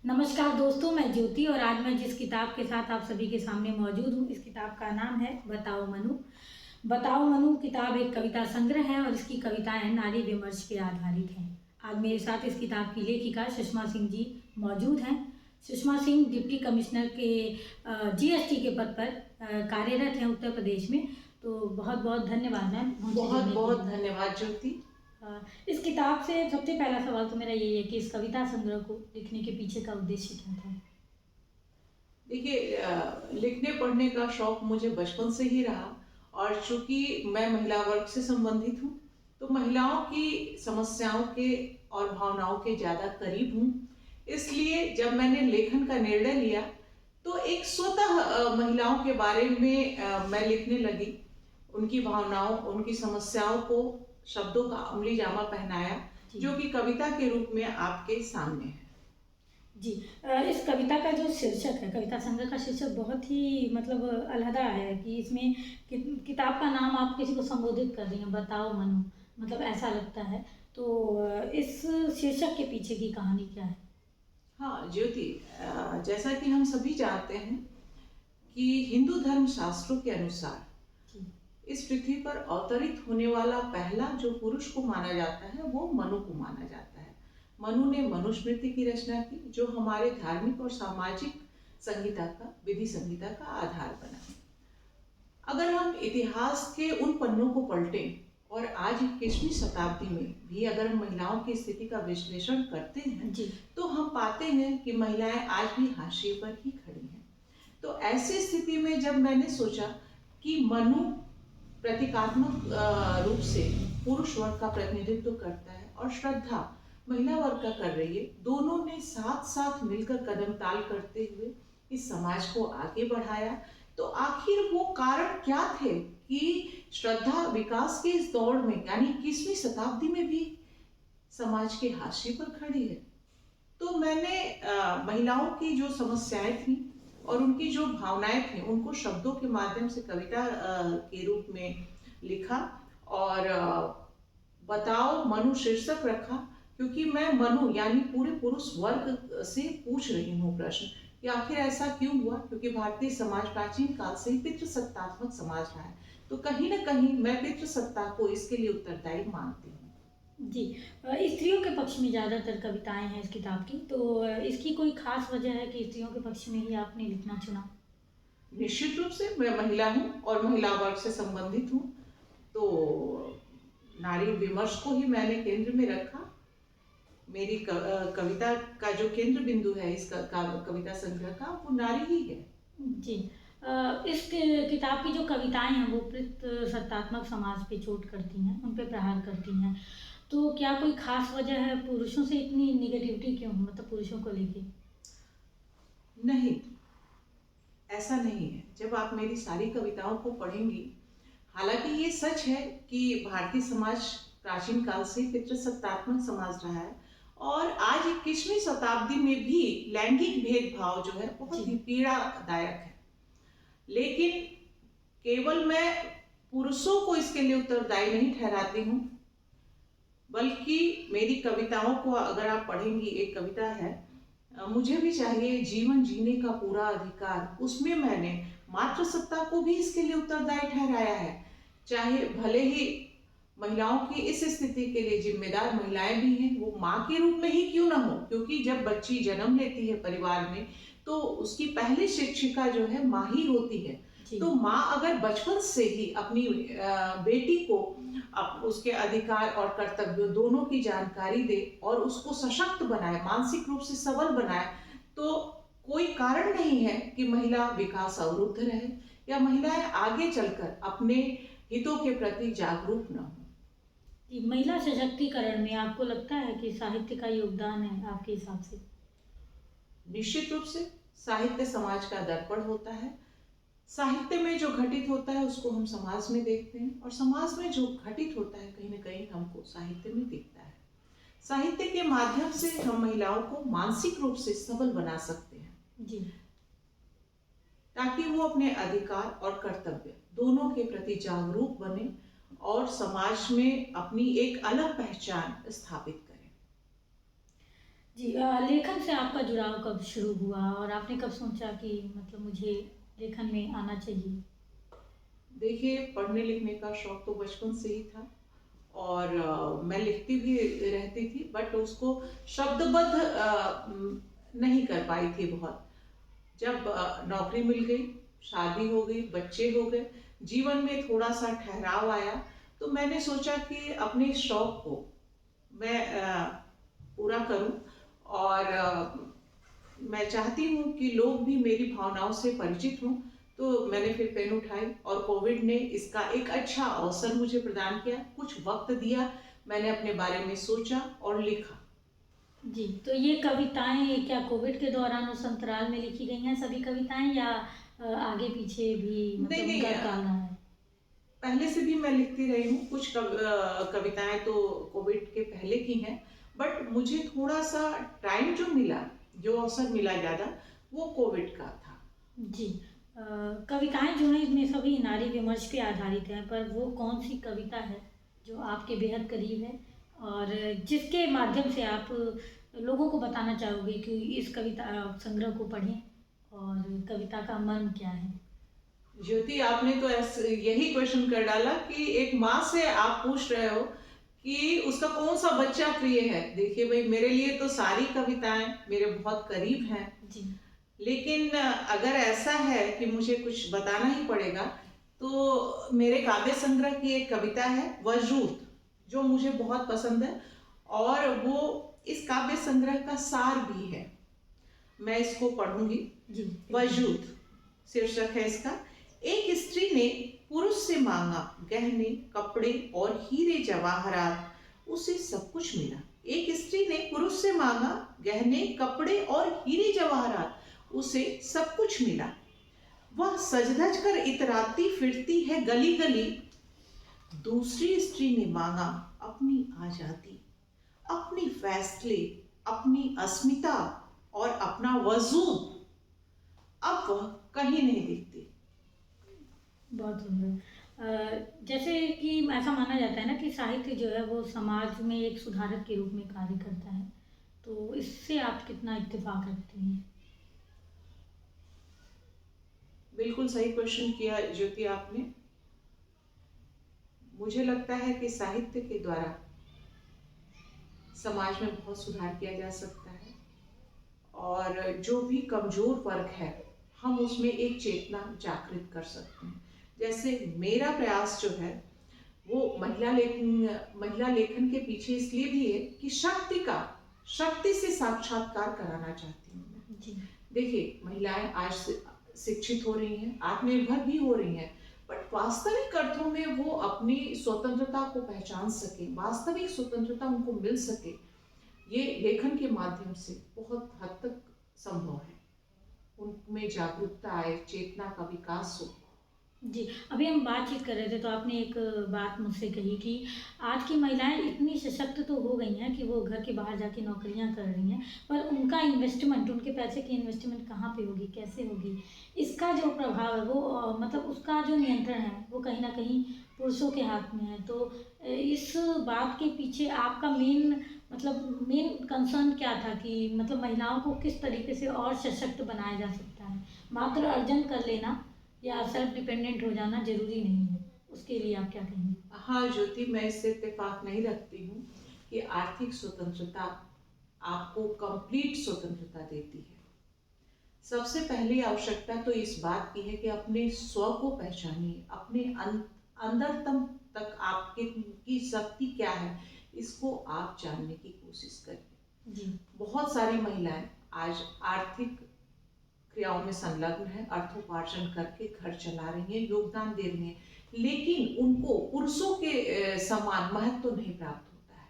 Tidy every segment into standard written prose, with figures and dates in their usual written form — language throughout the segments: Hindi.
नमस्कार दोस्तों, मैं ज्योति और आज मैं जिस किताब के साथ आप सभी के सामने मौजूद हूँ, इस किताब का नाम है बताओ मनु। बताओ मनु किताब एक कविता संग्रह है और इसकी कविताएं नारी विमर्श पे आधारित हैं। आज मेरे साथ इस किताब की लेखिका सुषमा सिंह जी मौजूद हैं। सुषमा सिंह डिप्टी कमिश्नर के जीएसटी के पद पर कार्यरत हैं उत्तर प्रदेश में। तो बहुत बहुत धन्यवाद मैम। बहुत बहुत धन्यवाद ज्योति। इस किताब से सबसे पहला सवाल तो मेरा यही है कि इस कविता संग्रह को लिखने के पीछे का उद्देश्य क्या था? देखिए, लिखने पढ़ने का शौक मुझे बचपन से ही रहा और चूंकि मैं महिला वर्ग से संबंधित हूँ तो महिलाओं की समस्याओं के और भावनाओं के ज़्यादा करीब हूँ। इसलिए जब मैंने लेखन का निर्णय लिया तो एक स्वतः महिलाओं के बारे में मैं लिखने लगी। उनकी भावनाओं, उनकी समस्याओं को शब्दों का अमली जामा पहनाया, जो कि कविता के रूप में आपके सामने है। जी, इस कविता का जो शीर्षक है, कविता संग्रह का शीर्षक बहुत ही मतलब अलहदा है कि इसमें किताब का नाम आप किसी को संबोधित कर रही हैं, बताओ मनु, मतलब ऐसा लगता है। तो इस शीर्षक के पीछे की कहानी क्या है? हाँ ज्योति, जैसा कि हम सभी जानते हैं कि हिंदू धर्म शास्त्रों के अनुसार इस पृथ्वी पर अवतरित होने वाला पहला जो पुरुष को माना जाता है वो मनु को माना जाता है। मनु ने मनुस्मृति की रचना की, जो हमारे धार्मिक और सामाजिक संहिता का, विधि संहिता का आधार बना। अगर हम इतिहास के उन पन्नों को पलटें और आज 21वीं शताब्दी में भी अगर हम महिलाओं की स्थिति का विश्लेषण करते हैं तो हम पाते हैं कि महिलाएं आज भी हाशिए पर ही खड़ी हैं। तो ऐसी स्थिति में जब मैंने सोचा कि मनु प्रतीकात्मक रूप से पुरुष वर्ग का प्रतिनिधित्व करता है और श्रद्धा महिला वर्ग का कर रही है, दोनों ने साथ साथ मिलकर कदम ताल करते हुए इस समाज को आगे बढ़ाया। तो आखिर वो कारण क्या थे कि श्रद्धा विकास के इस दौड़ में यानी 21वीं शताब्दी में भी समाज के हाशिए पर खड़ी है? तो मैंने महिलाओं की जो समस्याएं थी और उनकी जो भावनाएं थी उनको शब्दों के माध्यम से कविता के रूप में लिखा और बताओ मनु शीर्षक रखा, क्योंकि मैं मनु यानी पूरे पुरुष वर्ग से पूछ रही हूँ प्रश्न कि आखिर ऐसा क्यों हुआ। क्योंकि भारतीय समाज प्राचीन काल से ही पितृसत्तात्मक समाज रहा है, तो कहीं ना कहीं मैं पितृसत्ता को इसके लिए उत्तरदायी मानती हूँ। जी, स्त्रियों के पक्ष में ज़्यादातर कविताएं हैं इस किताब की, तो इसकी कोई खास वजह है कि स्त्रियों के पक्ष में ही आपने लिखना चुना? निश्चित रूप से मैं महिला हूँ और महिला वर्ग से संबंधित हूँ, तो नारी विमर्श को ही मैंने केंद्र में रखा। मेरी कविता का जो केंद्र बिंदु है इस कविता संग्रह का, वो नारी ही है। जी, इस किताब की जो कविताएं हैं वो पितृसत्तात्मक समाज पे चोट करती हैं, उन पे प्रहार करती हैं। तो क्या कोई खास वजह है, पुरुषों से इतनी निगेटिविटी क्यों, मतलब पुरुषों को लेके? नहीं, ऐसा नहीं है। जब आप मेरी सारी कविताओं को पढ़ेंगी, हालांकि ये सच है कि भारतीय समाज प्राचीन काल से पितृसत्तात्मक समाज रहा है और आज 21वीं शताब्दी में भी लैंगिक भेदभाव जो है बहुत ही पीड़ादायक है। लेकिन केवल मैं पुरुषों को इसके लिए उत्तरदायी नहीं ठहराती हूँ, बल्कि मेरी कविताओं को अगर आप पढ़ेंगी, एक कविता है मुझे भी चाहिए जीवन जीने का पूरा अधिकार, उसमें मैंने मातृसत्ता को भी इसके लिए उत्तरदायी ठहराया है। चाहे भले ही महिलाओं की इस स्थिति के लिए जिम्मेदार महिलाएं भी हैं, वो माँ के रूप में ही क्यों ना हो, क्योंकि जब बच्ची जन्म लेती है परिवार में तो उसकी पहली शिक्षिका जो है माँ ही होती है। तो माँ अगर बचपन से ही अपनी बेटी को उसके अधिकार और कर्तव्यों दोनों की जानकारी दे और उसको सशक्त बनाए, मानसिक रूप से सबल बनाए, तो कोई कारण नहीं है कि महिला विकास अवरुद्ध रहे या महिलाएं आगे चलकर अपने हितों के प्रति जागरूक न हो। महिला सशक्तिकरण में आपको लगता है कि साहित्य का योगदान है आपके हिसाब से? निश्चित रूप से साहित्य समाज का दर्पण होता है। साहित्य में जो घटित होता है उसको हम समाज में देखते हैं और समाज में जो घटित होता है कहीं ना कहीं हमको साहित्य में दिखता है। साहित्य के माध्यम से हम महिलाओं को मानसिक रूप से सबल बना सकते हैं जी, ताकि वो अपने अधिकार और कर्तव्य दोनों के प्रति जागरूक बने और समाज में अपनी एक अलग पहचान स्थापित करें। जी, लेखन से आपका जुड़ाव कब शुरू हुआ और आपने कब सोचा कि मतलब मुझे लेखन में आना चाहिए? देखिए, पढ़ने लिखने का शौक तो बचपन से ही था और मैं लिखती भी रहती थी, बट उसको शब्दबद्ध नहीं कर पाई थी बहुत। जब नौकरी मिल गई, शादी हो गई, बच्चे हो गए, जीवन में थोड़ा-सा ठहराव आया, तो मैंने सोचा कि अपने इस शौक को मैं पूरा करूं और मैं चाहती हूँ कि लोग भी मेरी भावनाओं से परिचित हों। तो मैंने फिर पेन उठाई और कोविड ने इसका एक अच्छा अवसर मुझे प्रदान किया, कुछ वक्त दिया, मैंने अपने बारे में सोचा और लिखा। जी, तो ये कविताएँ क्या कोविड के दौरान उस अंतराल में लिखी गई हैं सभी कविताएँ या आगे पीछे भी नहीं मतलब नहीं, उनका काल रहा है? पहले से भी मैं लिखती रही हूँ, कुछ कविताएं तो कोविड के पहले की हैं, बट मुझे थोड़ा सा टाइम जो मिला, जो अवसर मिला ज़्यादा, वो कोविड का था। जी, कविताएँ जो हैं इसमें सभी नारी विमर्श पे आधारित हैं, पर वो कौन-सी कविता है जो आपके बेहद करीब है और जिसके माध्यम से आप लोगों को बताना चाहोगे कि इस कविता संग्रह को पढ़ें और कविता का मर्म क्या है? ज्योति, आपने तो ऐसे यही क्वेश्चन कर डाला कि एक माँ से आप पूछ रहे हो कि उसका कौन सा बच्चा प्रिय है। देखिए भाई, मेरे लिए तो सारी कविताएं मेरे बहुत करीब हैं, जी, लेकिन अगर ऐसा है कि मुझे कुछ बताना ही पड़ेगा, तो मेरे काव्य संग्रह की एक कविता है वजूद, जो मुझे बहुत पसंद है और वो इस काव्य संग्रह का सार भी है। मैं इसको पढ़ूंगी। जी, वजूद शीर्षक है इसका। एक स्त्री ने पुरुष से मांगा गहने, कपड़े और हीरे जवाहरात, उसे सब कुछ मिला। एक स्त्री ने पुरुष से मांगा गहने, कपड़े और हीरे जवाहरात, उसे सब कुछ मिला। वह सज धज कर इतराती फिरती है गली गली। दूसरी स्त्री ने मांगा अपनी आजादी, अपने फैसले, अपनी अस्मिता और अपना वजूद। अब वह कहीं नहीं दिखती। बहुत सुंदर। जैसे कि ऐसा माना जाता है ना कि साहित्य जो है वो समाज में एक सुधारक के रूप में कार्य करता है, तो इससे आप कितना इत्तेफाक रखते हैं? बिल्कुल सही क्वेश्चन किया ज्योति आपने। मुझे लगता है कि साहित्य के द्वारा समाज में बहुत सुधार किया जा सकता है और जो भी कमजोर वर्ग है, हम उसमें एक चेतना जागृत कर सकते हैं। जैसे मेरा प्रयास जो है वो महिला लेखन के पीछे इसलिए भी है कि शक्ति से साक्षात्कार कराना चाहती हूँ मैं। जी, देखिए, महिलाएं आज शिक्षित हो रही हैं, आत्मनिर्भर भी हो रही हैं, बट वास्तविक अर्थों में वो अपनी स्वतंत्रता को पहचान सके, वास्तविक स्वतंत्रता उनको मिल सके, ये लेखन के माध्यम से बहुत हद तक संभव है। उनमें जागरूकता आए, चेतना का विकास हो। जी। अभी हम बातचीत कर रहे थे तो आपने एक बात मुझसे कही कि आज की महिलाएं इतनी सशक्त तो हो गई हैं कि वो घर के बाहर जाके नौकरियां कर रही हैं, पर उनका इन्वेस्टमेंट, उनके पैसे की इन्वेस्टमेंट कहाँ पे होगी, कैसे होगी? इसका जो प्रभाव है वो मतलब उसका जो नियंत्रण है वो कहीं ना कहीं पुरुषों के हाथ में है। तो इस बात के पीछे आपका मेन कंसर्न क्या था कि मतलब महिलाओं को किस तरीके से और सशक्त बनाया जा सकता है? मात्र अर्जन कर लेना या सेल्फ डिपेंडेंट हो जाना जरूरी नहीं है, उसके लिए आप क्या कहेंगे? हाँ ज्योति, मैं इससे इत्तेफाक नहीं रखती हूँ कि आर्थिक स्वतंत्रता आपको कंप्लीट स्वतंत्रता देती है। सबसे पहली आवश्यकता तो इस बात की है कि अपने स्व को पहचानिए, अपने अंदरतम तक आपके की शक्ति क्या है, इसको आप जानने की कोशिश करिए। जी, बहुत सारी महिलाएं आज आर्थिक क्रियाओं में संलग्न है, अर्थोपार्जन करके घर चला रही हैं, योगदान दे रही हैं, लेकिन उनको पुरुषों के समान महत्व तो नहीं प्राप्त होता है।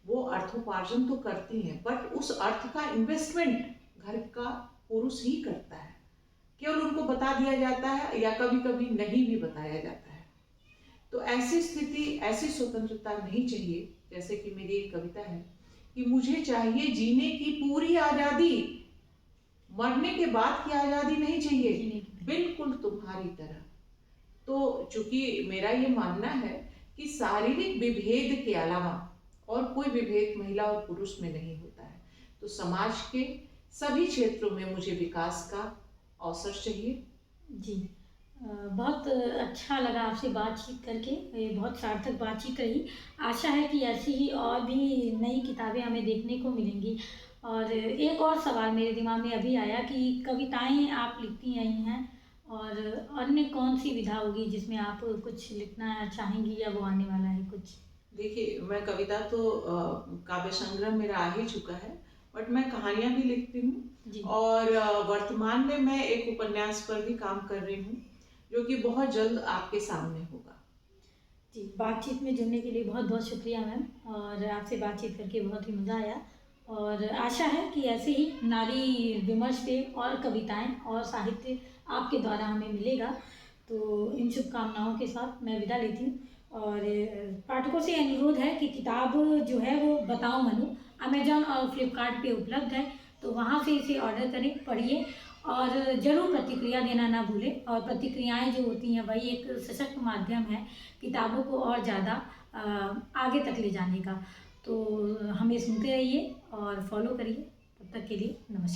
वो अर्थोपार्जन तो करती हैं, बट उस अर्थ का इन्वेस्टमेंट घर का पुरुष ही करता है। केवल उनको बता दिया जाता है या कभी कभी नहीं भी बताया जाता है। तो ऐसी स्थिति, ऐसी स्वतंत्रता नहीं चाहिए। जैसे कि मेरी एक कविता है कि मुझे चाहिए जीने की पूरी आजादी, मरने के बाद की आजादी नहीं चाहिए, जीने की। बिल्कुल तुम्हारी तरह। तो चूंकि मेरा ये मानना है कि शारीरिक विभेद के अलावा और कोई विभेद महिला और पुरुष में नहीं होता है, तो समाज के सभी क्षेत्रों में मुझे विकास का अवसर चाहिए। जी। बहुत अच्छा लगा आपसे बातचीत करके, ये बहुत सार्थक बातचीत रही। आशा है कि ऐसी ही और भी नई किताबें हमें देखने को मिलेंगी। और एक और सवाल मेरे दिमाग में अभी आया कि कविताएं आप लिखती आई हैं, और अन्य कौन सी विधा होगी जिसमें आप कुछ लिखना चाहेंगी, या वो आने वाला है कुछ? देखिए, मैं कविता तो काव्य संग्रह मेरा आ ही चुका है, बट मैं कहानियाँ भी लिखती हूँ। जी। और वर्तमान में मैं एक उपन्यास पर भी काम कर रही हूँ, जो कि बहुत जल्द आपके सामने होगा। जी, बातचीत में जुड़ने के लिए बहुत बहुत शुक्रिया मैम, और आपसे बातचीत करके बहुत ही मज़ा आया। और आशा है कि ऐसे ही नारी विमर्श पे और कविताएं और साहित्य आपके द्वारा हमें मिलेगा। तो इन शुभकामनाओं के साथ मैं विदा लेती हूँ। और पाठकों से अनुरोध है कि किताब जो है वो बताओ मनु अमेजॉन और फ्लिपकार्ट पे उपलब्ध है, तो वहाँ से इसे ऑर्डर करें, पढ़िए, और ज़रूर प्रतिक्रिया देना ना भूलें। और प्रतिक्रियाएं जो होती हैं वही एक सशक्त माध्यम है किताबों को और ज़्यादा आगे तक ले जाने का। तो हमें सुनते रहिए और फॉलो करिए। तब तक के लिए नमस्कार।